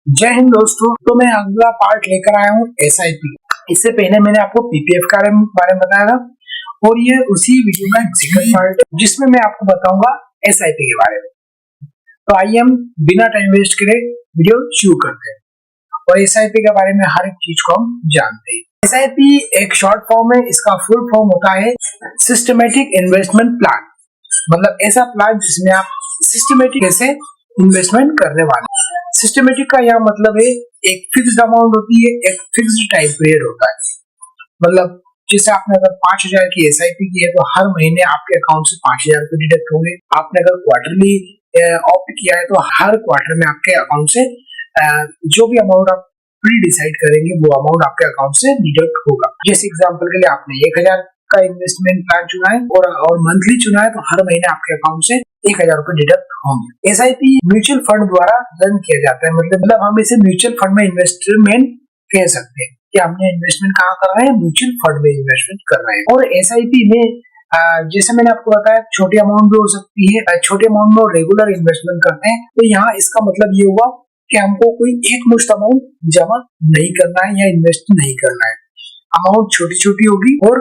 जय हिंद दोस्तों। तो मैं अगला पार्ट लेकर आया हूँ एसआईपी। इससे पहले मैंने आपको पीपीएफ के बारे में बताया था और ये उसी वीडियो का सेकंड पार्ट जिसमें मैं आपको बताऊंगा एसआईपी के बारे में। तो आइए हम बिना टाइम वेस्ट करे वीडियो शुरू करते हैं और एसआईपी के बारे में हर एक चीज को हम जानते हैं। एसआईपी एक शॉर्ट फॉर्म है, इसका फुल फॉर्म होता है सिस्टमेटिक इन्वेस्टमेंट प्लान। मतलब ऐसा प्लान जिसमें आप सिस्टमेटिक से इन्वेस्टमेंट करने वाले। सिस्टमेटिक का यह मतलब है एक फिक्स्ड अमाउंट होती है, एक फिक्स्ड टाइम पीरियड होता है। मतलब जैसे आपने अगर 5,000 की एसआईपी की है तो हर महीने आपके अकाउंट से 5,000 रुपए डिडक्ट होंगे। आपने अगर क्वार्टरली ऑप्ट किया है तो हर क्वार्टर में आपके अकाउंट से जो भी अमाउंट आप प्री डिसाइड करेंगे वो अमाउंट आपके अकाउंट से डिडक्ट होगा। जैसे एग्जांपल के लिए आपने 1,000 का इन्वेस्टमेंट प्लान चुना है और मंथली चुना है तो हर महीने आपके अकाउंट से 1,000 रुपए डिडक्ट होंगे। एसआईपी म्यूचुअल फंड द्वारा रन किया जाता है। मतलब हम इसे म्यूचुअल फंड में इन्वेस्टमेंट कह सकते हैं कि हमने इन्वेस्टमेंट कहाँ कर रहे हैं, म्यूचुअल फंड में इन्वेस्टमेंट कर रहे हैं। और एसआईपी में जैसे मैंने आपको बताया छोटी अमाउंट भी हो सकती है, छोटे अमाउंट में रेगुलर इन्वेस्टमेंट करते हैं। तो यहाँ इसका मतलब ये हुआ कि हमको कोई एक मुश्त अमाउंट जमा नहीं करना है या इन्वेस्ट नहीं करना है। अमाउंट छोटी छोटी होगी और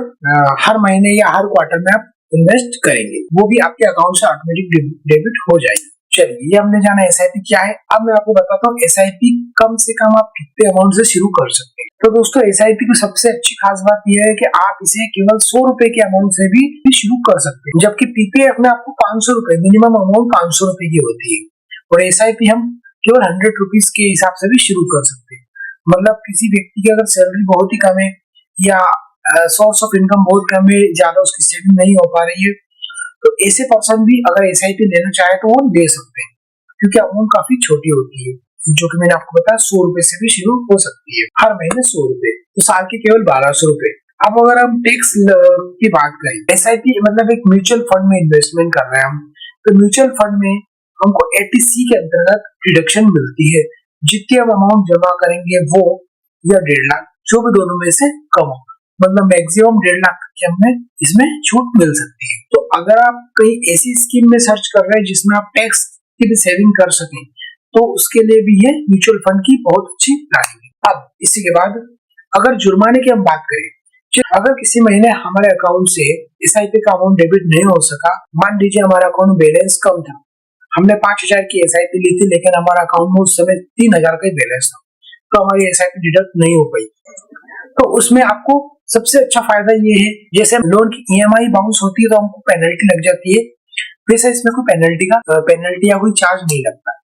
हर महीने या हर क्वार्टर में आप इन्वेस्ट करेंगे, वो भी आपके अकाउंट से ऑटोमेटिक डेबिट हो जाएगी। चलिए ये हमने जाना एसआईपी क्या है। अब मैं आपको बताता हूँ एसआईपी कम से कम आप कितने अमाउंट से शुरू कर सकते हैं। तो दोस्तों एसआईपी की सबसे अच्छी खास बात यह है कि आप इसे केवल 100 रुपए के अमाउंट से भी शुरू कर सकते हैं, जबकि पीपीएफ में आपको 500 रुपए मिनिमम अमाउंट 500 रुपए की होती है और एसआईपी हम केवल 100 रुपीज के हिसाब से भी शुरू कर सकते हैं। मतलब किसी व्यक्ति की अगर सैलरी बहुत ही कम है या सोर्स ऑफ इनकम बहुत कम है, ज्यादा उसकी सेविंग नहीं हो पा रही है, तो ऐसे पर्सन भी अगर एसआईपी लेना चाहे तो वो ले सकते हैं, क्योंकि अमाउंट काफी छोटी होती है, जो कि मैंने आपको बताया 100 रुपए से भी शुरू हो सकती है। हर महीने 100 रुपए, तो साल के केवल 1,200 रुपए। अब अगर हम टैक्स की बात करें, एसआईपी मतलब एक म्यूचुअल फंड में इन्वेस्टमेंट कर रहे हैं हम, तो म्यूचुअल फंड में हमको 80C के अंतर्गत डिडक्शन मिलती है। जितनी हम अमाउंट जमा करेंगे वो या 1.5 लाख, जो भी दोनों में से कम हो, मतलब मैक्सिमम 1.5 लाख की हमें इसमें छूट मिल सकती है। तो अगर आप कहीं ऐसी स्कीम में सर्च कर रहे हैं जिसमें आप टैक्स की भी सेविंग कर सकें, तो उसके लिए भी ये म्यूचुअल फंड की बहुत अच्छी प्लानिंग है। अब इसी के बाद अगर जुर्माने की हम बात करें, अगर किसी महीने हमारे अकाउंट से एसआईपी का अमाउंट डेबिट नहीं हो सका, मान लीजिए हमारा अकाउंट बैलेंस कम था, हमने 5,000 की एसआईपी ली थी लेकिन हमारा अकाउंट में उस समय 3,000 का बैलेंस था, तो हमारी एसआईपी डिडक्ट नहीं हो पाई। तो उसमें आपको सबसे अच्छा फायदा ये है, जैसे लोन की ईएमआई बाउंस होती है तो हमको पेनल्टी लग जाती है, वैसे इसमें कोई पेनल्टी या कोई चार्ज नहीं लगता।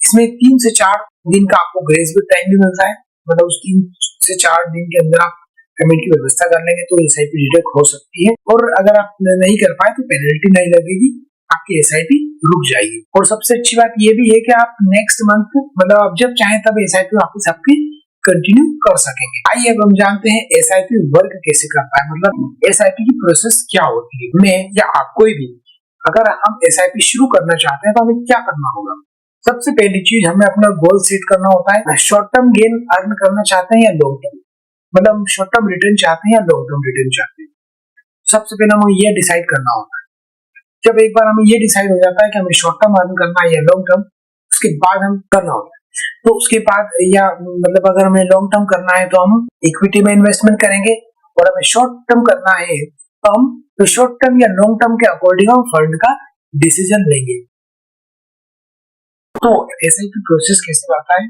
इसमें 3 से 4 दिन का आपको ग्रेस टाइम भी मिलता है। मतलब उस 3 से 4 दिन के अंदर आप पेमेंट की व्यवस्था कर लेंगे तो एसआईपी डिडक्ट हो सकती है, और अगर आप नहीं कर पाए तो पेनल्टी नहीं लगेगी, आपकी एसआईपी रुक जाएगी। और सबसे अच्छी बात ये भी है कि आप नेक्स्ट मंथ मतलब आप जब चाहें तब एसआईपी वापस आपकी कंटिन्यू कर सकेंगे। आइए अब हम जानते हैं एसआईपी वर्क कैसे करता है, मतलब एसआईपी की प्रोसेस क्या होती है। मैं या आप कोई भी अगर हम एसआईपी शुरू करना चाहते हैं तो हमें क्या करना होगा। सबसे पहली चीज हमें अपना गोल सेट करना होता है। शॉर्ट टर्म गेन अर्न करना चाहते हैं या लॉन्ग टर्म, मतलब शॉर्ट टर्म रिटर्न चाहते हैं या लॉन्ग टर्म रिटर्न चाहते हैं। सबसे पहले हमें ये डिसाइड करना होता है। जब एक बार हमें ये डिसाइड हो जाता है कि हमें शॉर्ट टर्म अर्न करना है या लॉन्ग टर्म, उसके बाद हम करना होता है। तो उसके बाद या मतलब अगर हमें लॉन्ग टर्म करना है तो हम इक्विटी में इन्वेस्टमेंट करेंगे, और हमें शॉर्ट टर्म करना है तो हम शॉर्ट टर्म या लॉन्ग टर्म के अकॉर्डिंग हम फंड का डिसीजन लेंगे। तो एसआईपी प्रोसेस कैसे आता है,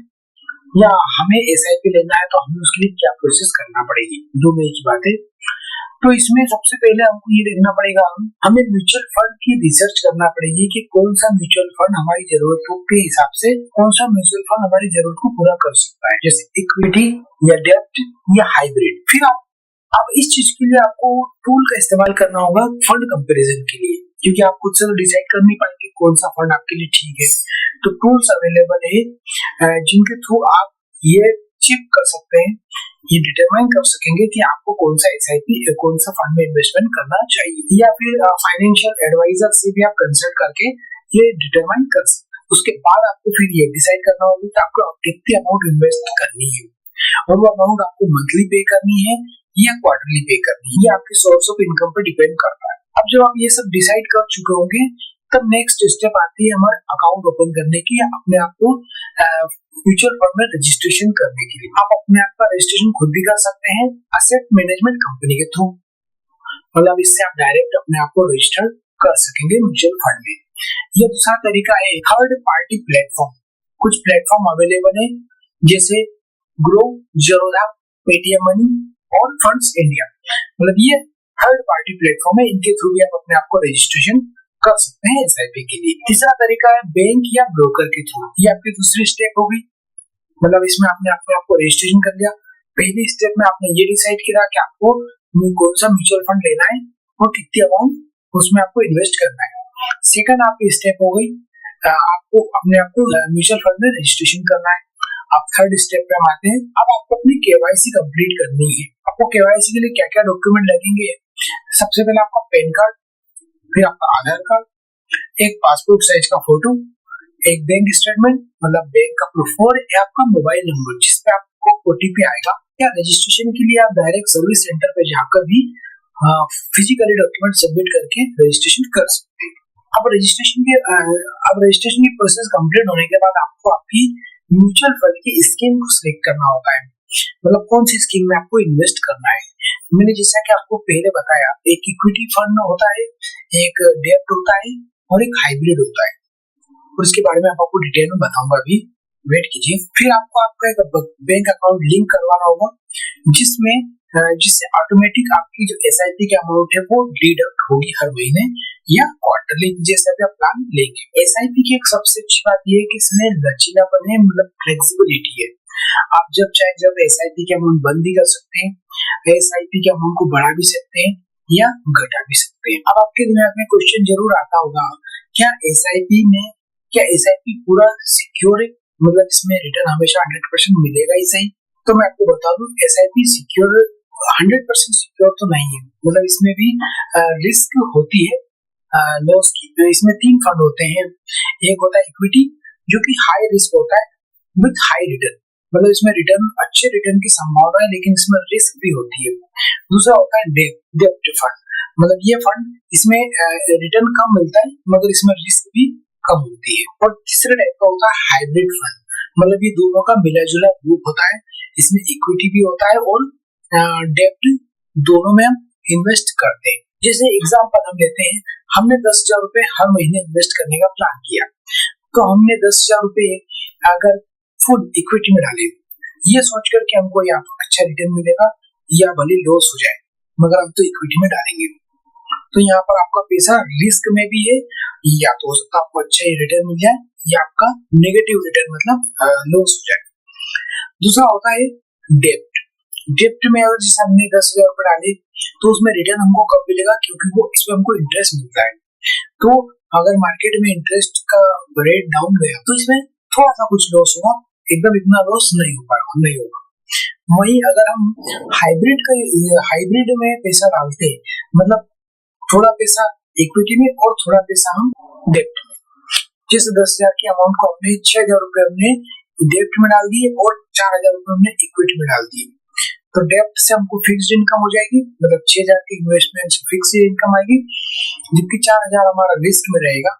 या हमें एसआईपी लेना है तो हमें उसके लिए क्या प्रोसेस करना पड़ेगी, दोनों एक ही बात है। तो इसमें सबसे पहले हमको ये देखना पड़ेगा, हमें म्यूचुअल फंड की रिसर्च करना पड़ेगी कि कौन सा म्यूचुअल फंड हमारी जरूरतों के हिसाब से, कौन सा म्यूचुअल फंड हमारी जरूरत को पूरा कर सकता है, जैसे इक्विटी या डेब्ट या हाइब्रिड। फिर आप इस चीज के लिए आपको टूल का इस्तेमाल करना होगा फंड कंपैरिजन के लिए, क्योंकि आप खुद से तो डिसाइड कर नहीं पाएंगे कौन सा फंड आपके लिए ठीक है। तो टूल्स अवेलेबल है जिनके थ्रू आप ये चेक कर सकते हैं, ये डिटरमाइन कर सकेंगे कि आपको कौन सा एसआईपी कौन सा फंड में इन्वेस्टमेंट करना चाहिए, या फिर फाइनेंशियल एडवाइजर से भी आप कंसल्ट करके ये डिटरमाइन कर सकते हैं। उसके बाद आपको फिर ये डिसाइड करना होगा कि आपको कितनी अमाउंट इन्वेस्ट करनी है, और वो अमाउंट आपको मंथली पे करनी है या क्वार्टरली पे करनी है, ये आपके सोर्स ऑफ इनकम पर डिपेंड करता है। अब जब आप ये सब डिसाइड कर चुके होंगे तब नेक्स्ट स्टेप आती है हमारे अकाउंट ओपन करने की या अपने आप को म्यूचुअल फंड में रजिस्ट्रेशन करने के लिए। आप अपने आप का रजिस्ट्रेशन खुद भी कर सकते हैं एसेट मैनेजमेंट कंपनी के थ्रू, मतलब इससे आप डायरेक्ट अपने आप को रजिस्टर कर सकेंगे म्यूचुअल फंड में। ये दूसरा तरीका है थर्ड पार्टी प्लेटफॉर्म। कुछ प्लेटफॉर्म अवेलेबल है जैसे ग्रो, ज़ीरोधा, पेटीएम मनी और फंड्स इंडिया, मतलब ये थर्ड पार्टी प्लेटफॉर्म है, इनके थ्रू भी आप अपने आप को रजिस्ट्रेशन कर सकते हैं एसआईपी के लिए। तीसरा तरीका है बैंक या ब्रोकर के थ्रू। ये आपकी दूसरी स्टेप हो गई, मतलब इसमें आपने अपने आप को रजिस्ट्रेशन कर लिया। पहली स्टेप में आपने ये डिसाइड किया कि आपको कौन सा म्यूचुअल फंड लेना है और कितनी अमाउंट उसमें आपको इन्वेस्ट करना है। सेकंड आपकी स्टेप हो गई आपको अपने आप को म्यूचुअल फंड में रजिस्ट्रेशन करना है। अब थर्ड स्टेप पे हम आते हैं। अब आपको अपनी केवाईसी कंप्लीट करनी है। आपको केवाईसी के लिए क्या क्या डॉक्यूमेंट लगेंगे? सबसे पहले आपका पैन कार्ड, फिर आपका आधार कार्ड, एक पासपोर्ट साइज का फोटो, एक बैंक स्टेटमेंट मतलब बैंक का प्रूफ और आपका मोबाइल नंबर जिसपे आपको ओटीपी आएगा। या रजिस्ट्रेशन के लिए आप डायरेक्ट सर्विस सेंटर पे जाकर भी फिजिकली डॉक्यूमेंट सबमिट करके रजिस्ट्रेशन कर सकते हैं। अब रजिस्ट्रेशन की प्रोसेस कंप्लीट होने के बाद आपको आपकी म्यूचुअल फंड की स्कीम को सिलेक्ट करना होता है, मतलब कौन सी स्कीम में आपको इन्वेस्ट करना है। मैंने जैसा कि आपको पहले बताया, एक इक्विटी फंड होता है, एक डेब्ट होता है और एक हाइब्रिड होता है, और इसके बारे में आपको डिटेल में बताऊंगा, अभी वेट कीजिए। फिर आपको आपका एक बैंक अकाउंट लिंक करवाना होगा जिससे ऑटोमेटिक आपकी जो एसआईपी की अमाउंट है वो डिडक्ट होगी हर महीने या क्वार्टरली, जैसे भी आप प्लान लेंगे। एसआईपी की एक सबसे अच्छी बात ये है कि इसमें लचीलापन है, मतलब फ्लेक्सिबिलिटी है। आप जब एसआईपी के अमाउंट बंद भी कर सकते हैं, एसआईपी के अमाउंट को बढ़ा भी सकते हैं या घटा भी सकते हैं। अब आपके दिमाग में क्वेश्चन जरूर आता होगा, क्या एसआईपी पूरा सिक्योर है, मतलब इसमें रिटर्न हमेशा 100% मिलेगा ही सही? तो मैं आपको बता दूं, एसआईपी सिक्योर 100% सिक्योर तो नहीं है, मतलब इसमें भी रिस्क होती है लॉस की। तो इसमें 3 फंड होते हैं। एक होता है इक्विटी जो कि हाई रिस्क होता है विद हाई रिटर्न, मतलब इसमें अच्छे रिटर्न की संभावना है लेकिन इसमें रिस्क भी होती है। दूसरा होता है डेब्ट फंड, मतलब ये फंड इसमें रिटर्न कम मिलता है मगर इसमें रिस्क भी कम होती है। और तीसरे टाइप का होता है हाइब्रिड फंड, मतलब ये दोनों का मिला जुला ग्रुप होता है, इसमें इक्विटी भी होता है और डेब्ट दोनों में हम इन्वेस्ट करते हैं। जैसे एग्जांपल हम लेते हैं, हमने 10,000 रुपए हर महीने इन्वेस्ट करने का प्लान किया, तो हमने 10,000 रुपए अगर फुल इक्विटी में डाले, ये सोच कर कि हमको या तो अच्छा रिटर्न मिलेगा या भले लॉस हो जाए, मगर हम तो इक्विटी में डालेंगे, तो यहाँ पर आपका पैसा रिस्क में भी है, या तो हो सकता है आपको अच्छा रिटर्न मिल जाए या आपका नेगेटिव रिटर्न मतलब लॉस हो जाए। दूसरा होता है डेब्ट में अगर जैसे हमने 10,000 रुपए डाले तो उसमें रिटर्न हमको कब मिलेगा, क्योंकि वो इसमें हमको इंटरेस्ट मिलता है। तो अगर मार्केट में इंटरेस्ट का रेट डाउन गया तो इसमें थोड़ा सा कुछ लॉस होगा, एकदम इतना लॉस नहीं होगा। वहीं अगर हम हाइब्रिड में पैसा डालते हैं, मतलब थोड़ा पैसा इक्विटी में और थोड़ा पैसा हम डेब्ट में, जैसे 10,000 की अमाउंट को हमने 6,000 रुपए हमने डेब्ट में डाल दिए और 4,000 रुपए हमने इक्विटी में डाल दिए, तो डेब्ट से हमको फिक्स्ड इनकम हो जाएगी, मतलब 6,000 की इन्वेस्टमेंट से फिक्स्ड इनकम आएगी, जबकि 4,000 हमारा रिस्क में रहेगा।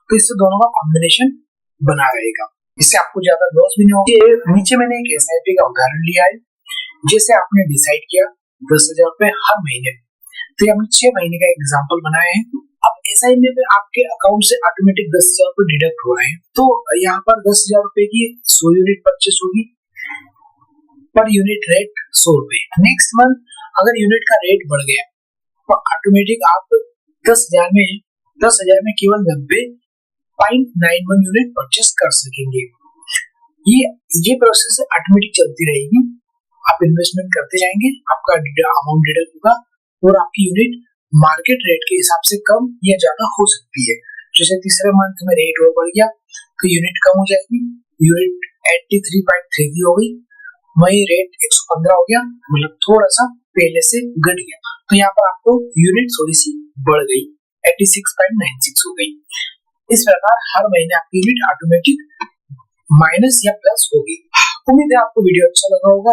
तो इससे दोनों का कॉम्बिनेशन बना रहेगा, इससे आपको ज्यादा लॉस भी नहीं होगा। नीचे मैंने एक एसआईपी का उदाहरण लिया है, जैसे आपने डिसाइड किया 10,000 रुपए हर महीने, तो हमने 6 महीने का एग्जाम्पल बनाया है। अब एसआईपी में आपके अकाउंट से ऑटोमेटिक 10,000 रुपए डिडक्ट हो रहे हैं, तो यहाँ पर 10,000 रुपए की 100 यूनिट परचेस होगी, पर यूनिट रेट 100 रुपए। नेक्स्ट मंथ अगर यूनिट का रेट बढ़ गया तो ऑटोमेटिक आप 10,000 में केवल 90.91 यूनिट परचेस कर सकेंगे। ये प्रोसेस ऑटोमेटिक चलती रहेगी, आप इन्वेस्टमेंट करते जाएंगे, आपका अमाउंट डिडक्ट होगा और आपकी यूनिट मार्केट रेट के हिसाब से कम या ज्यादा हो सकती है। जैसे तीसरे मंथ में रेट और बढ़ गया तो यूनिट कम हो जाएगी, यूनिट 83.33 हो गई, वही रेट 115 हो गया, मतलब थोड़ा सा पहले से घट गया, तो यहाँ पर आपको यूनिट थोड़ी सी बढ़ गई, 86.96 हो गई। इस प्रकार हर महीने आपकी यूनिट ऑटोमेटिक माइनस या प्लस होगी। उम्मीद है आपको वीडियो अच्छा लगा होगा।